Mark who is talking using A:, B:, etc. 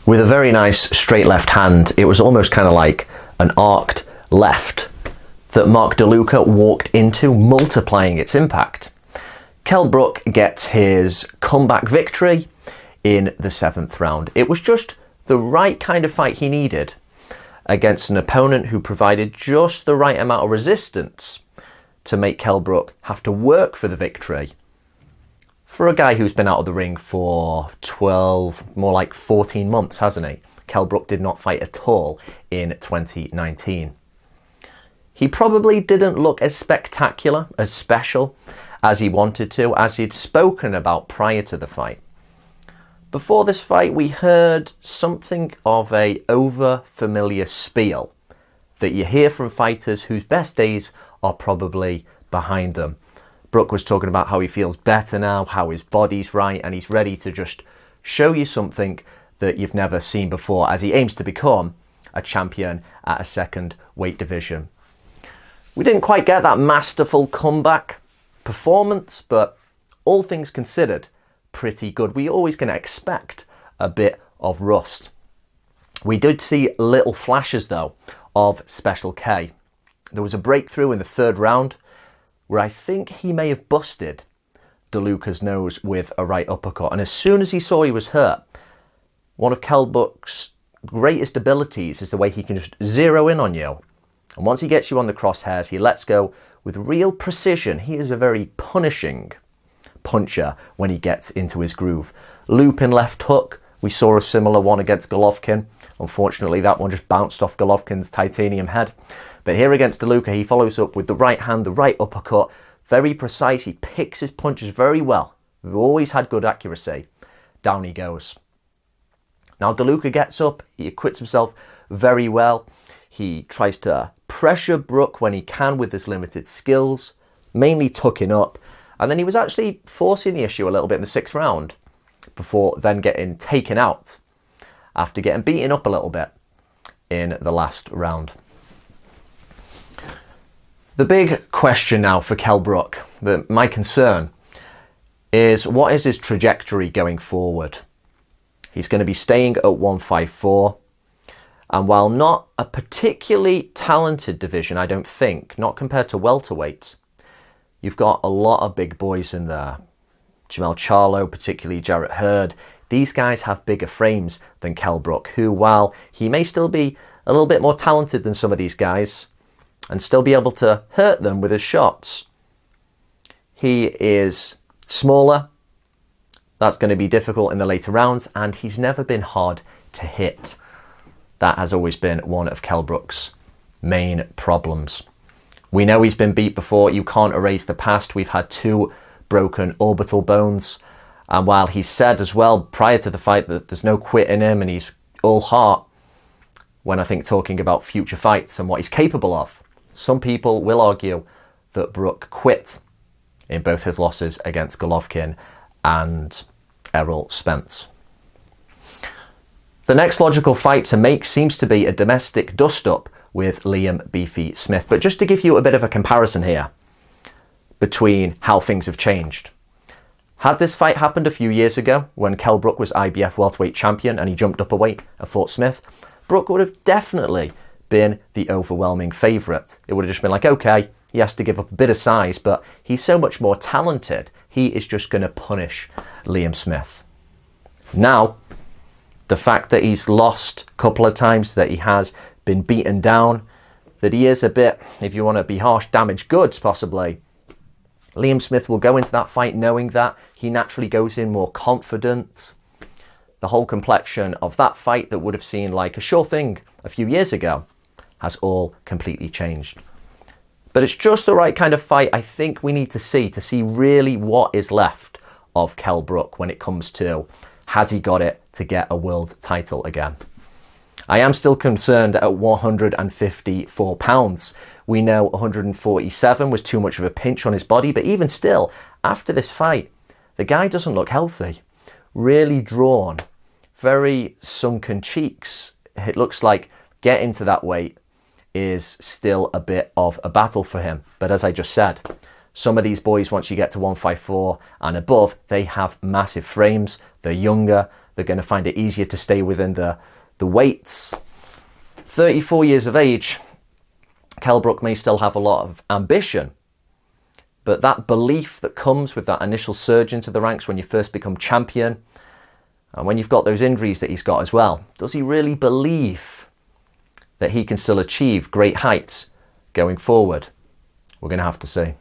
A: With a very nice straight left hand, it was almost kind of like an arced left that Mark DeLuca walked into, multiplying its impact. Kell Brook gets his comeback victory in the 7th round. It was just the right kind of fight he needed against an opponent who provided just the right amount of resistance to make Kell Brook have to work for the victory. For a guy who's been out of the ring for 12, more like 14 months, hasn't he? Kell Brook did not fight at all in 2019. He probably didn't look as spectacular, as special as he wanted to, as he'd spoken about prior to the fight. Before this fight, we heard something of a over-familiar spiel that you hear from fighters whose best days are probably behind them. Brook was talking about how he feels better now, how his body's right, and he's ready to just show you something that you've never seen before as he aims to become a champion at a second weight division. We didn't quite get that masterful comeback performance, but all things considered, pretty good. We're always going to expect a bit of rust. We did see little flashes, though, of Special K. There was a breakthrough in the 3rd round where I think he may have busted DeLuca's nose with a right uppercut. And as soon as he saw he was hurt, one of Kell Brook's greatest abilities is the way he can just zero in on you. And once he gets you on the crosshairs, he lets go with real precision. He is a very punishing puncher when he gets into his groove. Looping left hook, we saw a similar one against Golovkin. Unfortunately, that one just bounced off Golovkin's titanium head. But here against DeLuca, he follows up with the right hand, the right uppercut. Very precise. He picks his punches very well. We've always had good accuracy. Down he goes. Now DeLuca gets up. He acquits himself very well. He tries to pressure Brook when he can with his limited skills, mainly tucking up. And then he was actually forcing the issue a little bit in the 6th round before then getting taken out after getting beaten up a little bit in the last round. The big question now for Kell Brook, my concern, is what is his trajectory going forward? He's going to be staying at 154. And while not a particularly talented division, I don't think, not compared to welterweights, you've got a lot of big boys in there. Jamel Charlo, particularly Jarrett Hurd. These guys have bigger frames than Kell Brook, who, while he may still be a little bit more talented than some of these guys and still be able to hurt them with his shots, he is smaller. That's going to be difficult in the later rounds, and he's never been hard to hit. That has always been one of Kell Brook's main problems. We know he's been beat before. You can't erase the past. We've had 2 broken orbital bones. And while he said as well prior to the fight that there's no quit in him and he's all heart, when I think talking about future fights and what he's capable of, some people will argue that Brook quit in both his losses against Golovkin and Errol Spence. The next logical fight to make seems to be a domestic dust-up with Liam Beefy Smith. But just to give you a bit of a comparison here between how things have changed. Had this fight happened a few years ago when Kell Brook was IBF welterweight champion and he jumped up a weight and fought Smith, Brook would have definitely been the overwhelming favourite. It would have just been like, okay, he has to give up a bit of size, but he's so much more talented, he is just going to punish Liam Smith. Now, the fact that he's lost a couple of times, that he has been beaten down, that he is a bit, if you want to be harsh, damaged goods possibly. Liam Smith will go into that fight knowing that. He naturally goes in more confident. The whole complexion of that fight that would have seemed like a sure thing a few years ago has all completely changed. But it's just the right kind of fight I think we need to see really what is left of Kell Brook when it comes to, has he got it to get a world title again? I am still concerned at 154 pounds. We know 147 was too much of a pinch on his body, but even still, after this fight, the guy doesn't look healthy. Really drawn, very sunken cheeks. It looks like getting to that weight is still a bit of a battle for him. But as I just said, some of these boys, once you get to 154 and above, they have massive frames. They're younger, They're going to find it easier to stay within the weights. 34 years of age, Kell Brook may still have a lot of ambition, but that belief that comes with that initial surge into the ranks when you first become champion, and when you've got those injuries that he's got as well, does he really believe that he can still achieve great heights going forward? We're going to have to see.